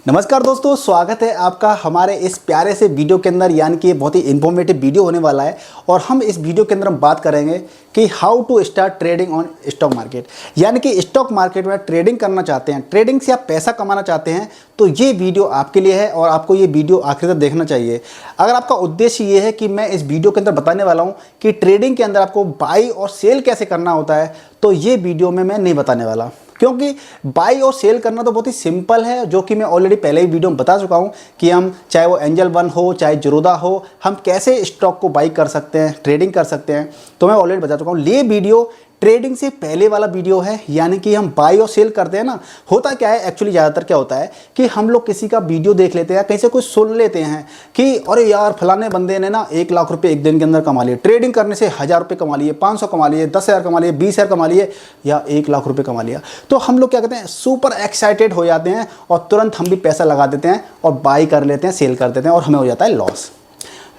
नमस्कार दोस्तों, स्वागत है आपका हमारे इस प्यारे से वीडियो के अंदर। यानी कि ये बहुत ही इन्फॉर्मेटिव वीडियो होने वाला है और हम इस वीडियो के अंदर हम बात करेंगे कि how to start trading on stock market. यानी कि स्टॉक मार्केट में ट्रेडिंग करना चाहते हैं, ट्रेडिंग से आप पैसा कमाना चाहते हैं तो ये वीडियो आपके लिए है और आपको ये वीडियो आखिर तक देखना चाहिए। अगर आपका उद्देश्य ये है कि मैं इस वीडियो के अंदर बताने वाला हूँ कि ट्रेडिंग के अंदर आपको बाई और सेल कैसे करना होता है, तो ये वीडियो में मैं नहीं बताने वाला, क्योंकि बाई और सेल करना तो बहुत ही सिंपल है, जो कि मैं ऑलरेडी पहले ही वीडियो में बता चुका हूं कि हम चाहे वो एंजल वन हो चाहे ज़ीरोधा हो, हम कैसे स्टॉक को बाई कर सकते हैं, ट्रेडिंग कर सकते हैं, तो मैं ऑलरेडी बता चुका हूं। ये वीडियो ट्रेडिंग से पहले वाला वीडियो है। यानी कि हम बाई और सेल करते हैं ना, होता क्या है एक्चुअली, ज़्यादातर क्या होता है कि हम लोग किसी का वीडियो देख लेते हैं, कहीं से कुछ सुन लेते हैं कि अरे यार फलाने बंदे ने ना 1 लाख रुपए एक दिन के अंदर कमा लिए, ट्रेडिंग करने से 1000 रुपये कमा लिए, 500 कमा लिए, 10,000 कमा लिए, 20,000 कमा लिए या 1 लाख रुपये कमा लिया। तो हम लोग क्या कहते हैं, सुपर एक्साइटेड हो जाते हैं और तुरंत हम भी पैसा लगा देते हैं और बाई कर लेते हैं, सेल कर देते हैं और हमें हो जाता है लॉस।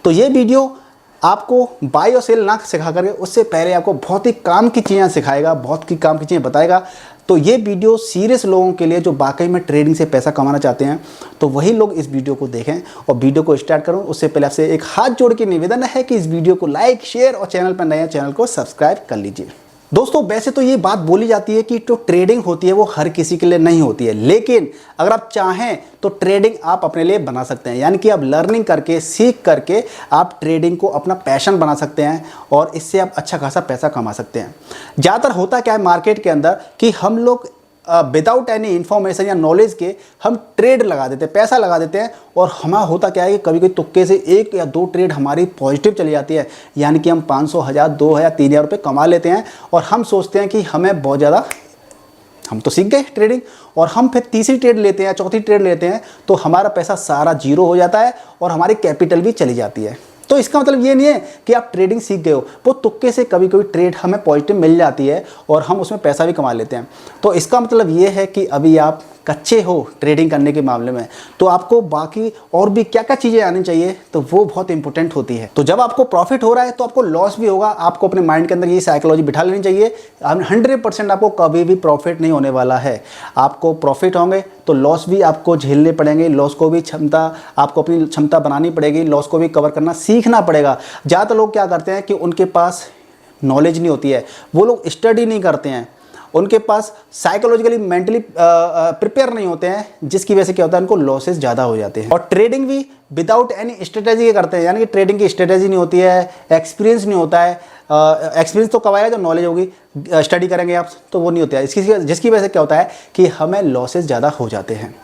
तो ये वीडियो आपको बाई और सेल ना सिखा करके उससे पहले आपको बहुत ही काम की चीज़ें सिखाएगा, बहुत ही काम की चीज़ें बताएगा। तो ये वीडियो सीरियस लोगों के लिए जो वाकई में ट्रेडिंग से पैसा कमाना चाहते हैं, तो वही लोग इस वीडियो को देखें। और वीडियो को स्टार्ट करूं उससे पहले आपसे एक हाथ जोड़ के निवेदन है कि इस वीडियो को लाइक, शेयर और चैनल पर नए चैनल को सब्सक्राइब कर लीजिए। दोस्तों, वैसे तो ये बात बोली जाती है कि जो ट्रेडिंग होती है वो हर किसी के लिए नहीं होती है, लेकिन अगर आप चाहें तो ट्रेडिंग आप अपने लिए बना सकते हैं। यानी कि आप लर्निंग करके, सीख करके आप ट्रेडिंग को अपना पैशन बना सकते हैं और इससे आप अच्छा खासा पैसा कमा सकते हैं। ज़्यादातर होता क्या है मार्केट के अंदर कि हम लोग विदाउट एनी इन्फॉर्मेशन या नॉलेज के हम ट्रेड लगा देते हैं, पैसा लगा देते हैं और हमारा होता क्या है कि कभी कभी तुक्के से 1 या 2 ट्रेड हमारी पॉजिटिव चली जाती है। यानी कि हम 500, 1000, 2000, 3000 रुपये कमा लेते हैं और हम सोचते हैं कि हमें बहुत ज़्यादा, हम तो सीख गए ट्रेडिंग, और हम फिर तीसरी ट्रेड लेते हैं, चौथी ट्रेड लेते हैं तो हमारा पैसा सारा जीरो हो जाता है और हमारी कैपिटल भी चली जाती है। तो इसका मतलब ये नहीं है कि आप ट्रेडिंग सीख गए हो, वो तुक्के से कभी कभी ट्रेड हमें पॉजिटिव मिल जाती है और हम उसमें पैसा भी कमा लेते हैं। तो इसका मतलब ये है कि अभी आप कच्चे हो ट्रेडिंग करने के मामले में, तो आपको बाकी और भी क्या क्या चीज़ें आनी चाहिए, तो वो बहुत इंपॉर्टेंट होती है। तो जब आपको प्रॉफिट हो रहा है तो आपको लॉस भी होगा। आपको अपने माइंड के अंदर ये साइकोलॉजी बिठा लेनी चाहिए, 100% आपको कभी भी प्रॉफिट नहीं होने वाला है। आपको प्रॉफिट होंगे तो लॉस भी आपको झेलने पड़ेंगे, लॉस को भी आपको अपनी क्षमता बनानी पड़ेगी, लॉस को भी कवर करना सीखना पड़ेगा। ज़्यादातर लोग क्या करते हैं कि उनके पास नॉलेज नहीं होती है, वो लोग स्टडी नहीं करते हैं, उनके पास साइकोलॉजिकली मेंटली प्रिपेयर नहीं होते हैं, जिसकी वजह से क्या होता है उनको लॉसेस ज़्यादा हो जाते हैं। और ट्रेडिंग भी विदाउट एनी स्ट्रेटेजी के करते हैं। यानी कि ट्रेडिंग की स्ट्रेटेजी नहीं होती है, एक्सपीरियंस नहीं होता है। एक्सपीरियंस तो कब आएगा जब नॉलेज होगी, स्टडी करेंगे आप तो वो नहीं होता है, जिसकी वजह से क्या होता है कि हमें लॉसेस ज़्यादा हो जाते हैं।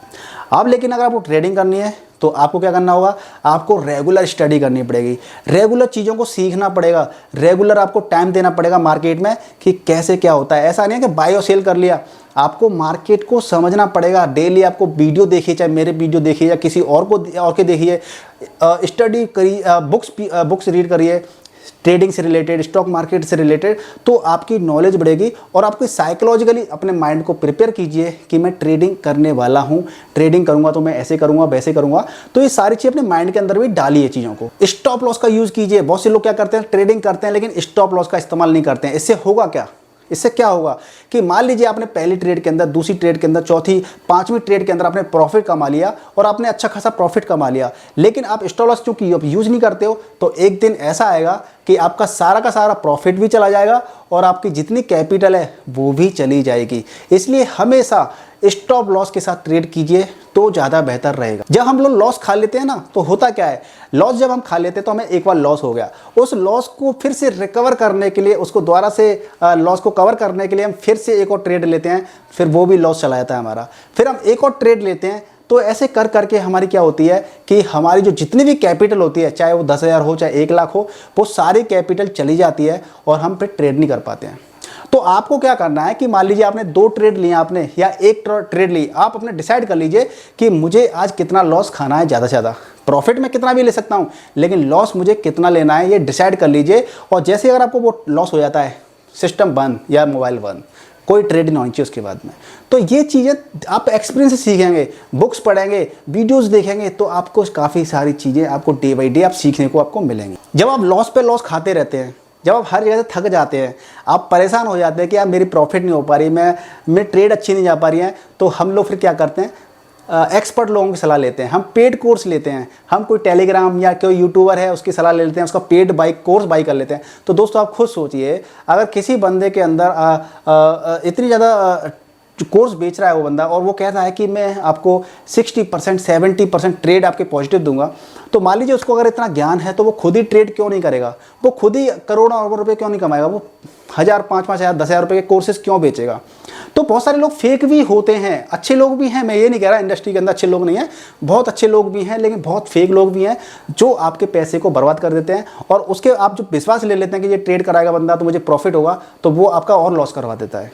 अब लेकिन अगर आपको ट्रेडिंग करनी है तो आपको क्या करना होगा, आपको रेगुलर स्टडी करनी पड़ेगी, रेगुलर चीज़ों को सीखना पड़ेगा, रेगुलर आपको टाइम देना पड़ेगा मार्केट में कि कैसे क्या होता है। ऐसा नहीं है कि बाय और सेल कर लिया, आपको मार्केट को समझना पड़ेगा। डेली आपको वीडियो देखिए, चाहे मेरे वीडियो देखिए या किसी और के देखिए, स्टडी करिए, बुक्स रीड करिए ट्रेडिंग से रिलेटेड, स्टॉक मार्केट से रिलेटेड, तो आपकी नॉलेज बढ़ेगी और आपको साइकोलॉजिकली अपने माइंड को प्रिपेयर कीजिए कि मैं ट्रेडिंग करने वाला हूं, ट्रेडिंग करूंगा तो मैं ऐसे करूंगा, वैसे करूंगा। तो ये सारी चीज़ अपने माइंड के अंदर भी डालिए चीज़ों को। स्टॉप लॉस का यूज़ कीजिए। बहुत से लोग क्या करते हैं, ट्रेडिंग करते हैं लेकिन स्टॉप लॉस का इस्तेमाल नहीं करते हैं। इससे होगा क्या, इससे क्या होगा कि मान लीजिए आपने पहली ट्रेड के अंदर, दूसरी ट्रेड के अंदर, चौथी, पांचवी ट्रेड के अंदर आपने प्रॉफिट कमा लिया और आपने अच्छा खासा प्रॉफिट कमा लिया, लेकिन आप स्टॉप लॉस चूंकि यूज़ नहीं करते हो तो एक दिन ऐसा आएगा कि आपका सारा का सारा प्रॉफिट भी चला जाएगा और आपकी जितनी कैपिटल है वो भी चली जाएगी। इसलिए हमेशा स्टॉप लॉस के साथ ट्रेड कीजिए तो ज़्यादा बेहतर रहेगा। जब हम लोग लॉस खा लेते हैं ना, तो होता क्या है, लॉस जब हम खा लेते हैं तो हमें एक बार लॉस हो गया, उस लॉस को फिर से रिकवर करने के लिए, उसको दोबारा से लॉस को कवर करने के लिए हम फिर से एक और ट्रेड लेते हैं, फिर वो भी लॉस चला जाता है हमारा, फिर हम एक और ट्रेड लेते हैं। तो ऐसे कर करके हमारी क्या होती है कि हमारी जो जितनी भी कैपिटल होती है, चाहे वो 10,000 हो चाहे 1 लाख हो, वो सारी कैपिटल चली जाती है और हम फिर ट्रेड नहीं कर पाते हैं। तो आपको क्या करना है कि मान लीजिए आपने 2 ट्रेड लिए आपने या 1 ट्रेड ली, आप अपने डिसाइड कर लीजिए कि मुझे आज कितना लॉस खाना है, ज़्यादा से ज़्यादा। प्रॉफिट में कितना भी ले सकता हूँ लेकिन लॉस मुझे कितना लेना है ये डिसाइड कर लीजिए। और जैसे अगर आपको वो लॉस हो जाता है, सिस्टम बंद या मोबाइल बंद, कोई ट्रेड नहीं होनी चाहिए उसके बाद में। तो ये चीज़ें आप एक्सपीरियंस से सीखेंगे, बुक्स पढ़ेंगे, वीडियोस देखेंगे, तो आपको काफ़ी सारी चीज़ें आपको डे बाई डे आप सीखने को आपको मिलेंगी। जब आप लॉस पे लॉस खाते रहते हैं, जब आप हर जगह से थक जाते हैं, आप परेशान हो जाते हैं कि यार मेरी प्रॉफिट नहीं हो पा रही, मैं ट्रेड अच्छी नहीं जा पा रही है, तो हम लोग फिर क्या करते हैं, एक्सपर्ट लोगों की सलाह लेते हैं, हम पेड कोर्स लेते हैं, हम कोई टेलीग्राम या कोई यूट्यूबर है उसकी सलाह ले लेते हैं, उसका पेड कोर्स बाई कर लेते हैं। तो दोस्तों आप खुद सोचिए, अगर किसी बंदे के अंदर इतनी ज़्यादा कोर्स बेच रहा है वो बंदा, और वो कह रहा है कि मैं आपको 60% 70% ट्रेड आपके पॉजिटिव दूंगा, तो मान लीजिए उसको अगर इतना ज्ञान है तो वो खुद ही ट्रेड क्यों नहीं करेगा, वो खुद ही करोड़ों रुपए क्यों नहीं कमाएगा, वो 1000 5-5 हज़ार 10,000 रुपये के कोर्सेज क्यों बेचेगा। तो बहुत सारे लोग फेक भी होते हैं, अच्छे लोग भी हैं, मैं ये नहीं कह रहा इंडस्ट्री के अंदर अच्छे लोग नहीं हैं, बहुत अच्छे लोग भी हैं, लेकिन बहुत फेक लोग भी हैं जो आपके पैसे को बर्बाद कर देते हैं, और उसके आप जो विश्वास ले लेते हैं कि ये ट्रेड कराएगा बंदा तो मुझे प्रॉफिट होगा, तो वो आपका और लॉस करवा देता है।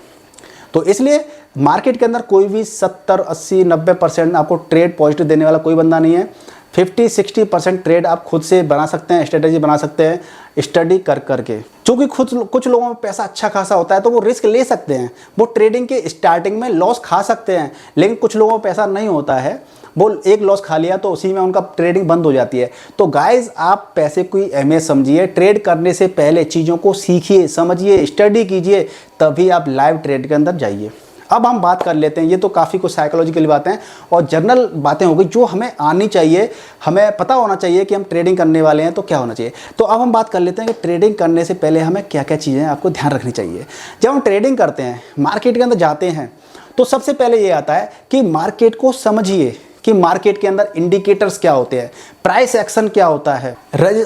तो इसलिए मार्केट के अंदर कोई भी 70 80 90% आपको ट्रेड पॉजिटिव देने वाला कोई बंदा नहीं है। 50-60% ट्रेड आप खुद से बना सकते हैं, स्ट्रेटेजी बना सकते हैं स्टडी कर करके। क्योंकि कुछ लोगों में पैसा अच्छा खासा होता है तो वो रिस्क ले सकते हैं, वो ट्रेडिंग के स्टार्टिंग में लॉस खा सकते हैं, लेकिन कुछ लोगों में पैसा नहीं होता है, वो एक लॉस खा लिया तो उसी में उनका ट्रेडिंग बंद हो जाती है। तो गाइज आप पैसे की अहमियत समझिए, ट्रेड करने से पहले चीज़ों को सीखिए, समझिए, स्टडी कीजिए, तभी आप लाइव ट्रेड के अंदर जाइए। अब हम बात कर लेते हैं, ये तो काफ़ी कुछ साइकोलॉजिकल बातें और जनरल बातें हो गई जो हमें आनी चाहिए, हमें पता होना चाहिए कि हम ट्रेडिंग करने वाले हैं तो क्या होना चाहिए। तो अब हम बात कर लेते हैं कि ट्रेडिंग करने से पहले हमें क्या क्या चीज़ें आपको ध्यान रखनी चाहिए। जब हम ट्रेडिंग करते हैं, मार्केट के अंदर जाते हैं, तो सबसे पहले ये आता है कि मार्केट को समझिए कि मार्केट के अंदर इंडिकेटर्स क्या होते हैं, प्राइस एक्शन क्या होता है,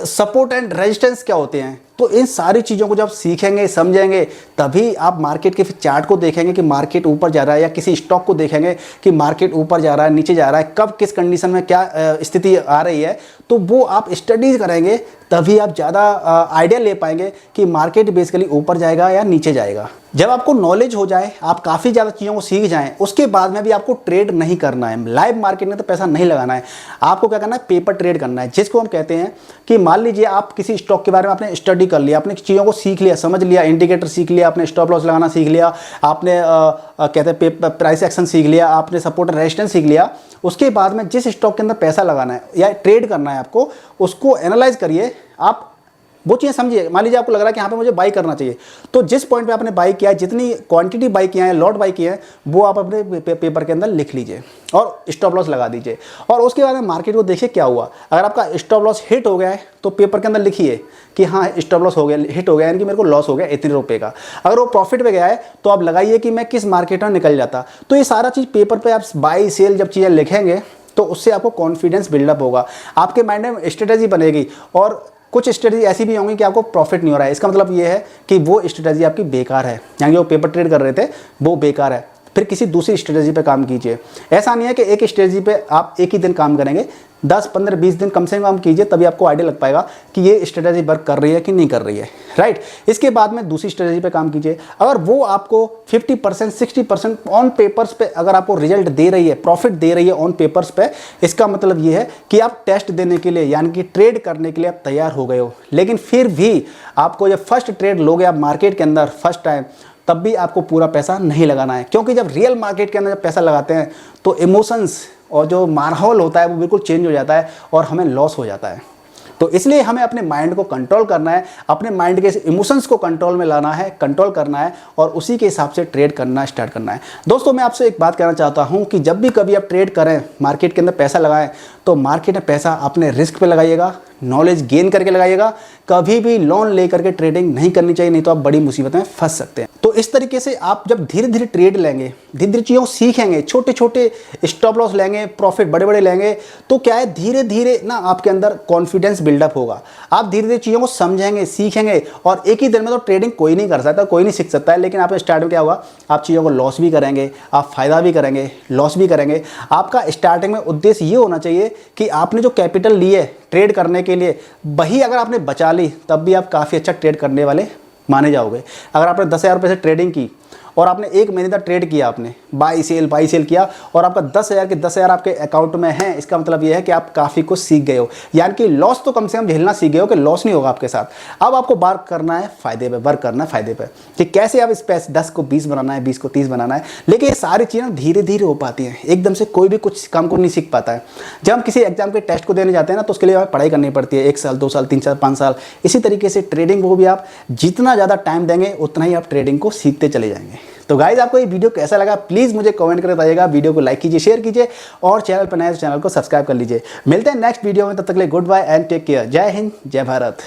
सपोर्ट एंड रेजिस्टेंस क्या होते हैं। तो इन सारी चीज़ों को जब सीखेंगे, समझेंगे, तभी आप मार्केट के फिर चार्ट को देखेंगे कि मार्केट ऊपर जा रहा है, या किसी स्टॉक को देखेंगे कि मार्केट ऊपर जा रहा है, नीचे जा रहा है, कब किस कंडीशन में क्या स्थिति आ रही है। तो वो आप स्टडीज करेंगे तभी आप ज़्यादा आइडिया ले पाएंगे कि मार्केट बेसिकली ऊपर जाएगा या नीचे जाएगा। जब आपको नॉलेज हो जाए, आप काफ़ी ज़्यादा चीज़ों को सीख जाएं, उसके बाद में भी आपको ट्रेड नहीं करना है, लाइव मार्केट में तो पैसा नहीं लगाना है। आपको क्या करना है, पेपर ट्रेड करना है, जिसको हम कहते हैं कि मान लीजिए आप किसी स्टॉक के बारे में आपने स्टडी कर लिया, आपने चीज़ों को सीख लिया, समझ लिया, इंडिकेटर सीख लिया, आपने स्टॉप लॉस लगाना सीख लिया, आपने कहते हैं प्राइस एक्शन सीख लिया, आपने सपोर्ट रेजिस्टेंस सीख लिया। उसके बाद में जिस स्टॉक के अंदर पैसा लगाना है या ट्रेड करना है आपको, उसको एनालाइज करिए, आप वो चीज़ समझिए। मान लीजिए आपको लग रहा है कि यहाँ पे मुझे बाई करना चाहिए, तो जिस पॉइंट पे आपने बाई किया है, जितनी क्वांटिटी बाई किया है, लॉट बाई किया है, वो आप अपने पेपर के अंदर लिख लीजिए और स्टॉप लॉस लगा दीजिए। और उसके बाद में मार्केट को देखिए क्या हुआ। अगर आपका स्टॉप लॉस हिट हो गया है तो पेपर के अंदर लिखिए कि हाँ स्टॉप लॉस हो गया, हिट हो गया, यानी कि मेरे को लॉस हो गया इतने रुपये का। अगर वो प्रॉफिट पे गया है तो आप लगाइए कि मैं किस मार्केट में निकल जाता। तो ये सारा चीज़ पेपर पर आप बाई सेल जब चीज़ें लिखेंगे तो उससे आपको कॉन्फिडेंस बिल्डअप होगा, आपके माइंड में स्ट्रेटेजी बनेगी। और कुछ स्ट्रेटजी ऐसी भी होंगी कि आपको प्रॉफिट नहीं हो रहा है, इसका मतलब ये है कि वो स्ट्रेटजी आपकी बेकार है, यानी वो पेपर ट्रेड कर रहे थे वो बेकार है, फिर किसी दूसरी स्ट्रेटजी पे काम कीजिए। ऐसा नहीं है कि एक स्ट्रेटजी पे आप एक ही दिन काम करेंगे, 10 15 20 दिन कम से कम कीजिए, तभी आपको आइडिया लग पाएगा कि ये स्ट्रेटजी वर्क कर रही है कि नहीं कर रही है, राइट। इसके बाद में दूसरी स्ट्रेटजी पे काम कीजिए। अगर वो आपको 50% 60% ऑन पेपर्स पे अगर आपको रिजल्ट दे रही है, प्रॉफिट दे रही है ऑन पेपर्स पे, इसका मतलब ये है कि आप टेस्ट देने के लिए यानी कि ट्रेड करने के लिए आप तैयार हो गए हो। लेकिन फिर भी आपको जब फर्स्ट ट्रेड लोगे आप मार्केट के अंदर फर्स्ट टाइम, तब भी आपको पूरा पैसा नहीं लगाना है, क्योंकि जब रियल मार्केट के अंदर जब पैसा लगाते हैं तो इमोशंस और जो माहौल होता है वो बिल्कुल चेंज हो जाता है और हमें लॉस हो जाता है। तो इसलिए हमें अपने माइंड को कंट्रोल करना है, अपने माइंड के इमोशंस को कंट्रोल में लाना है, कंट्रोल करना है और उसी के हिसाब से ट्रेड करना स्टार्ट करना है। दोस्तों मैं आपसे एक बात कहना चाहता हूं कि जब भी कभी आप ट्रेड करें, मार्केट के अंदर पैसा लगाएं, तो मार्केट में पैसा अपने रिस्क पे लगाइएगा, नॉलेज गेन करके लगाइएगा। कभी भी लोन लेकर के ट्रेडिंग नहीं करनी चाहिए, नहीं तो आप बड़ी मुसीबत में फंस सकते हैं। तो इस तरीके से आप जब धीरे धीरे ट्रेड लेंगे, धीरे धीरे चीज़ों सीखेंगे, छोटे छोटे स्टॉप लॉस लेंगे, प्रॉफिट बड़े बड़े लेंगे, तो क्या है धीरे धीरे ना आपके अंदर कॉन्फिडेंस बिल्डअप होगा। आप धीरे धीरे चीज़ों को समझेंगे, सीखेंगे और एक ही दिन में तो ट्रेडिंग कोई नहीं कर सकता, कोई नहीं सीख सकता है। लेकिन आप स्टार्ट में क्या होगा, आप चीज़ों को लॉस भी करेंगे, आप फायदा भी करेंगे, लॉस भी करेंगे। आपका स्टार्टिंग में उद्देश्य ये होना चाहिए कि आपने जो कैपिटल ली है ट्रेड करने के लिए, वही अगर आपने बचा ली तब भी आप काफ़ी अच्छा ट्रेड करने वाले माने जाओगे। अगर आपने 10,000 रुपये से ट्रेडिंग की और आपने 1 महीने तक ट्रेड किया, आपने बाई सेल किया और आपका 10,000 के 10,000 आपके अकाउंट में है, इसका मतलब ये है कि आप काफ़ी कुछ सीख गए हो, यानी कि लॉस तो कम से कम झेलना सीख गए हो कि लॉस नहीं होगा आपके साथ। अब आपको वर्क करना है फ़ायदे पे, वर्क करना है फ़ायदे पे कि कैसे आप इस पैसे 10 को 20 बनाना है, 20 को 30 बनाना है। लेकिन ये सारी चीज़ें धीरे धीरे हो पाती हैं, एकदम से कोई भी कुछ काम को नहीं सीख पाता है। जब हम किसी एग्जाम के टेस्ट को देने जाते हैं ना, तो उसके लिए हमें पढ़ाई करनी पड़ती है 1 साल 2 साल 3 साल 5 साल। इसी तरीके से ट्रेडिंग को भी आप जितना ज़्यादा टाइम देंगे उतना ही आप ट्रेडिंग को सीखते चले जाएंगे। तो गाइज आपको ये वीडियो कैसा लगा प्लीज़ मुझे कमेंट करके बताइएगा। वीडियो को लाइक कीजिए, शेयर कीजिए और चैनल पर नए तो चैनल को सब्सक्राइब कर लीजिए। मिलते हैं नेक्स्ट वीडियो में, तब तक के लिए good bye and take care. जय हिंद, जय भारत।